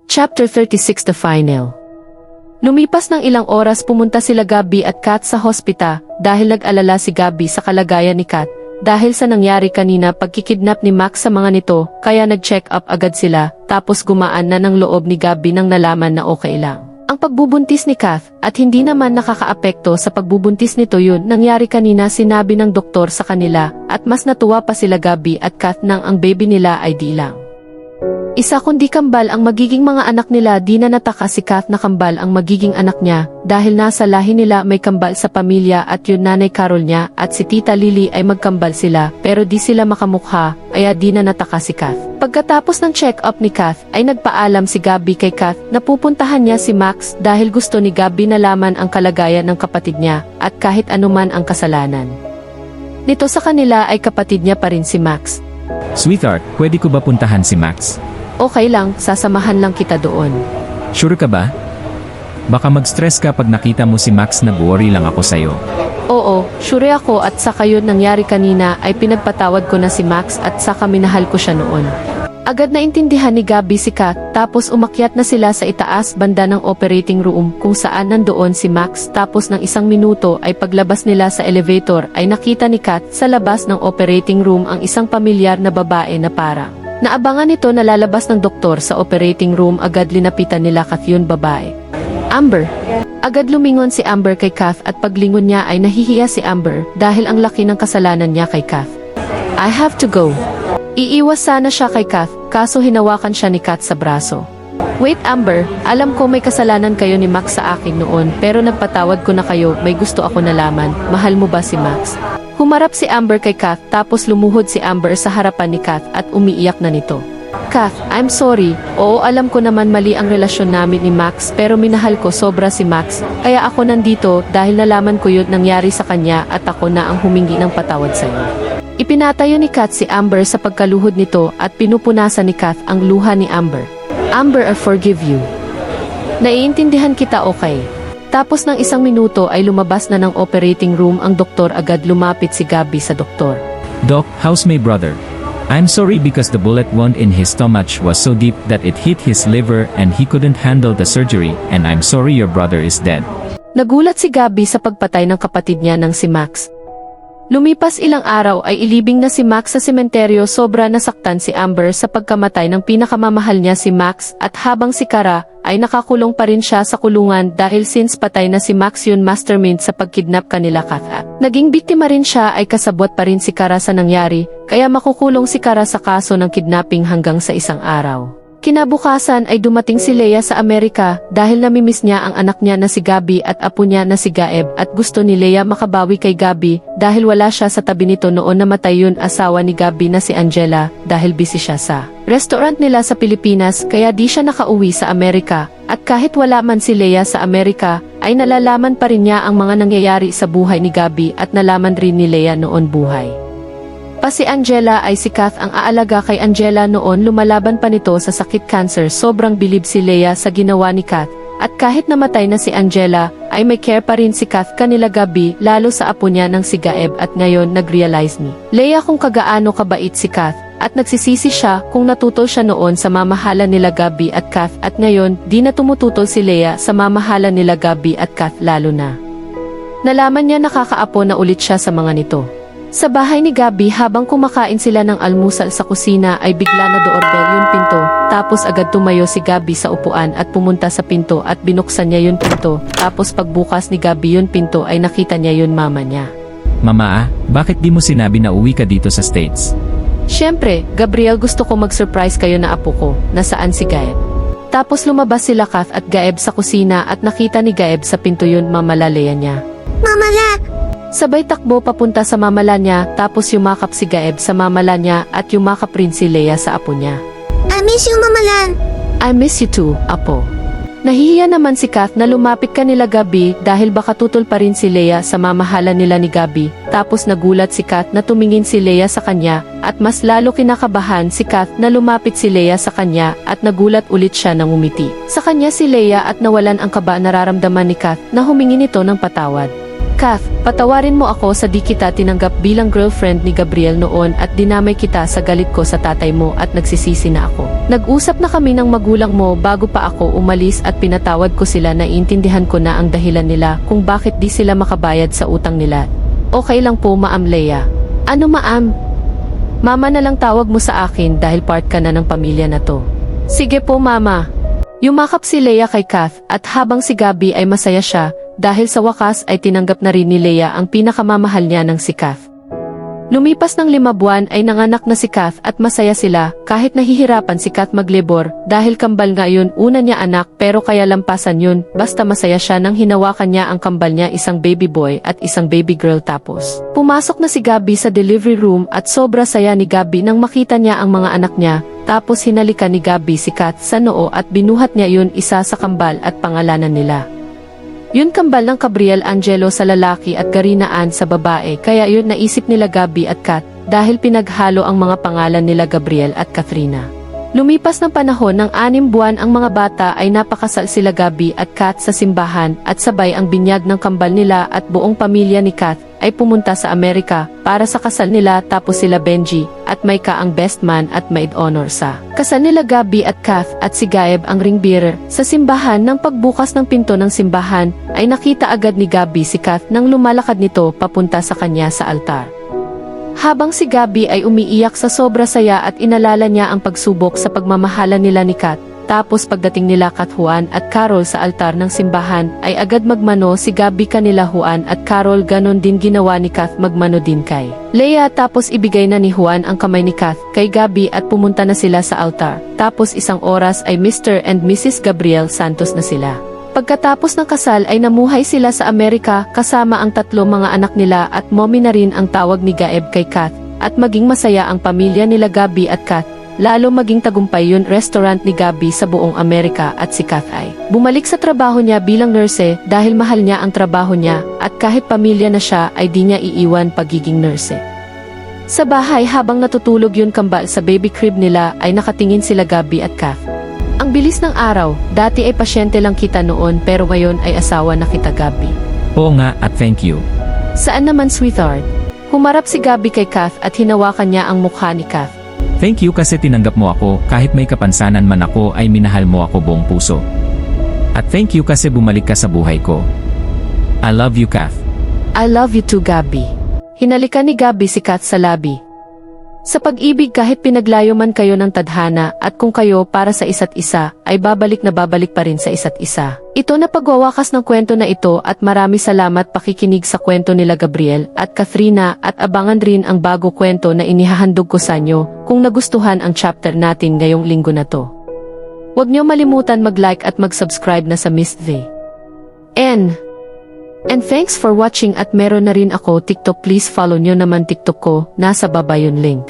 Chapter 36 The Final. Lumipas ng ilang oras pumunta sila Gabby at Kat sa hospita dahil nag-alala si Gabby sa kalagayan ni Kat dahil sa nangyari kanina pagkikidnap ni Max sa mga nito kaya nag-check up agad sila tapos gumaan na ng loob ni Gabby nang nalaman na okay lang ang pagbubuntis ni Kat at hindi naman nakakaapekto sa pagbubuntis nito yun nangyari kanina sinabi ng doktor sa kanila at mas natuwa pa sila Gabby at Kat nang ang baby nila ay di lang isa kundi kambal ang magiging mga anak nila. Di na nataka si Kat na kambal ang magiging anak niya dahil nasa lahi nila may kambal sa pamilya at yun nanay Carol niya at si Tita Lily ay magkambal sila pero di sila makamukha kaya di na nataka si Kat. Pagkatapos ng check-up ni Kat ay nagpaalam si Gabby kay Kat na pupuntahan niya si Max dahil gusto ni Gabby nalaman ang kalagayan ng kapatid niya at kahit anuman ang kasalanan nito sa kanila ay kapatid niya pa rin si Max. Sweetheart, pwede ko ba puntahan si Max? Okay lang, sasamahan lang kita doon. Sure ka ba? Baka mag-stress ka pag nakita mo si Max, nag-worry lang ako sa'yo. Oo, sure ako at saka yun nangyari kanina ay pinagpatawad ko na si Max at saka minahal ko siya noon. Agad na intindihan ni Gabby si Kat tapos umakyat na sila sa itaas banda ng operating room kung saan nandoon si Max tapos ng isang minuto ay paglabas nila sa elevator ay nakita ni Kat sa labas ng operating room ang isang pamilyar na babae na para. Naabangan nito na lalabas ng doktor sa operating room agad linapitan nila Kat yun babae. Amber. Agad lumingon si Amber kay Kath at paglingon niya ay nahihiya si Amber dahil ang laki ng kasalanan niya kay Kath. I have to go. Iiwas sana siya kay Kath kaso hinawakan siya ni Kath sa braso. Wait Amber, alam ko may kasalanan kayo ni Max sa akin noon pero nagpatawad ko na kayo, may gusto ako nalaman, mahal mo ba si Max? Humarap si Amber kay Kath tapos lumuhod si Amber sa harapan ni Kath at umiiyak na nito. Kath, I'm sorry, oo alam ko naman mali ang relasyon namin ni Max pero minahal ko sobra si Max kaya ako nandito dahil nalaman ko yun nangyari sa kanya at ako na ang humingi ng patawad sa iyo. Ipinatayo ni Kath si Amber sa pagkaluhod nito at pinupunasan ni Kath ang luha ni Amber. Amber, I forgive you. Naiintindihan kita, okay? Tapos ng isang minuto ay lumabas na ng operating room ang doktor agad lumapit si Gabby sa doktor. Doc, how's my brother? I'm sorry because the bullet wound in his stomach was so deep that it hit his liver and he couldn't handle the surgery and I'm sorry your brother is dead. Nagulat si Gabby sa pagpatay ng kapatid niya ng si Max. Lumipas ilang araw ay ilibing na si Max sa sementeryo sobra nasaktan si Amber sa pagkamatay ng pinakamamahal niya si Max at habang si Kara ay nakakulong pa rin siya sa kulungan dahil since patay na si Max yun mastermind sa pagkidnap kanila Kath. Naging biktima rin siya ay kasabwat pa rin si Kara sa nangyari kaya makukulong si Kara sa kaso ng kidnapping hanggang sa isang araw. Kinabukasan ay dumating si Leia sa Amerika dahil namimiss niya ang anak niya na si Gabby at apo niya na si Gaeb at gusto ni Leia makabawi kay Gabby dahil wala siya sa tabi nito noon namatay yun asawa ni Gabby na si Angela dahil busy siya sa restaurant nila sa Pilipinas kaya di siya nakauwi sa Amerika at kahit wala man si Leia sa Amerika ay nalalaman pa rin niya ang mga nangyayari sa buhay ni Gabby at nalaman rin ni Leia noon buhay pa si Angela ay si Kath ang aalaga kay Angela noon lumalaban pa nito sa sakit cancer sobrang bilib si Leia sa ginawa ni Kath at kahit namatay na si Angela ay may care pa rin si Kath kanila Gabby lalo sa apo niya ng si Gaeb at ngayon nag-realize ni Leia kung kagaano kabait si Kath at nagsisisi siya kung natutol siya noon sa mamahalan nila Gabby at Kath at ngayon di na tumututol si Leia sa mamahalan nila Gabby at Kath lalo na. Nalaman niya nakakaapo na ulit siya sa mga nito. Sa bahay ni Gabby habang kumakain sila ng almusal sa kusina ay bigla na doorbell yung pinto, tapos agad tumayo si Gabby sa upuan at pumunta sa pinto at binuksan niya yung pinto, tapos pagbukas ni Gabby yung pinto ay nakita niya yun mama niya. Mama, bakit di mo sinabi na uwi ka dito sa States? Siyempre, Gabriel gusto ko mag-surprise kayo na apo ko, nasaan si Gaeb. Tapos lumabas sila Kath at Gaeb sa kusina at nakita ni Gaeb sa pinto yun mamalaleya niya. Mamala! Sabay takbo papunta sa mamala niya tapos yumakap si Gaeb sa mamala niya at yumakap rin si Leia sa apo niya. I miss you, Mamalan! I miss you too, apo. Nahihiya naman si Kath na lumapit kanila Gabby dahil baka tutol pa rin si Leia sa mamahalan nila ni Gabby. Tapos nagulat si Kath na tumingin si Leia sa kanya at mas lalo kinakabahan si Kath na lumapit si Leia sa kanya at nagulat ulit siya nang umiti. Sa kanya si Leia at nawalan ang kaba nararamdaman ni Kath na humingi nito ng patawad. Kath, patawarin mo ako sa di kita tinanggap bilang girlfriend ni Gabriel noon at dinamay kita sa galit ko sa tatay mo at nagsisisi na ako. Nag-usap na kami ng magulang mo bago pa ako umalis at pinatawad ko sila na iintindihan ko na ang dahilan nila kung bakit di sila makabayad sa utang nila. Okay lang po, Ma'am Leia. Ano, Ma'am? Mama na lang tawag mo sa akin dahil part ka na ng pamilya na to. Sige po, Mama. Yumakap si Leia kay Kath at habang si Gabby ay masaya siya dahil sa wakas ay tinanggap na rin ni Leia ang pinakamamahal niya ng si Kath. Lumipas ng 5 buwan ay nanganak na si Kath at masaya sila kahit nahihirapan si Kath maglibor dahil kambal nga yun una niya anak pero kaya lampasan yun basta masaya siya nang hinawakan niya ang kambal niya isang baby boy at isang baby girl tapos. Pumasok na si Gabby sa delivery room at sobra saya ni Gabby nang makita niya ang mga anak niya tapos hinalikan ni Gabby si Kath sa noo at binuhat niya yun isa sa kambal at pangalanan nila. Yun kambal ng Gabriel Angelo sa lalaki at Garinaan sa babae kaya yun naisip nila Gabby at Kath dahil pinaghalo ang mga pangalan nila Gabriel at Kathrina. Lumipas ng panahon ng 6 buwan ang mga bata ay napakasal sila Gabby at Kath sa simbahan at sabay ang binyag ng kambal nila at buong pamilya ni Kath ay pumunta sa Amerika para sa kasal nila tapos sila Benji at Micah ang best man at maid honor sa kasal nila Gabby at Kath at si Gaeb ang ring bearer. Sa simbahan ng pagbukas ng pinto ng simbahan ay nakita agad ni Gabby si Kath nang lumalakad nito papunta sa kanya sa altar. Habang si Gabby ay umiiyak sa sobra saya at inalala niya ang pagsubok sa pagmamahalan nila ni Kath. Tapos pagdating nila Kath Juan at Carol sa altar ng simbahan ay agad magmano si Gabby kanila Juan at Carol ganon din ginawa ni Kath magmano din kay Leia tapos ibigay na ni Juan ang kamay ni Kath kay Gabby at pumunta na sila sa altar. Tapos isang oras ay Mr. and Mrs. Gabriel Santos na sila. Pagkatapos ng kasal ay namuhay sila sa Amerika kasama ang 3 mga anak nila at mommy na rin ang tawag ni Gaeb kay Kath at maging masaya ang pamilya nila Gabby at Kath. Lalo maging tagumpay yun restaurant ni Gabby sa buong Amerika at si Kath ay bumalik sa trabaho niya bilang nurse dahil mahal niya ang trabaho niya at kahit pamilya na siya ay di niya iiwan pagiging nurse. Sa bahay habang natutulog yun kambal sa baby crib nila ay nakatingin sila Gabby at Kath. Ang bilis ng araw, dati ay pasyente lang kita noon pero ngayon ay asawa na kita Gabby. Oo nga at thank you. Saan naman sweetheart? Humarap si Gabby kay Kath at hinawakan niya ang mukha ni Kath. Thank you kasi tinanggap mo ako kahit may kapansanan man ako ay minahal mo ako buong puso. At thank you kasi bumalik ka sa buhay ko. I love you, Kath. I love you too, Gabby. Hinalikan ni Gabby si Kath sa labi. Sa pag-ibig kahit pinaglayo man kayo ng tadhana at kung kayo para sa isa't isa ay babalik pa rin sa isa't isa. Ito na pagwawakas ng kwento na ito at marami salamat pakikinig sa kwento nila Gabriel at Kathrina at abangan rin ang bago kwento na inihahandog ko sa inyo kung nagustuhan ang chapter natin ngayong linggo na to. Huwag niyo malimutan mag-like at mag-subscribe na sa Miss V. And thanks for watching at meron na rin ako TikTok, please follow nyo naman TikTok ko, nasa baba yung link.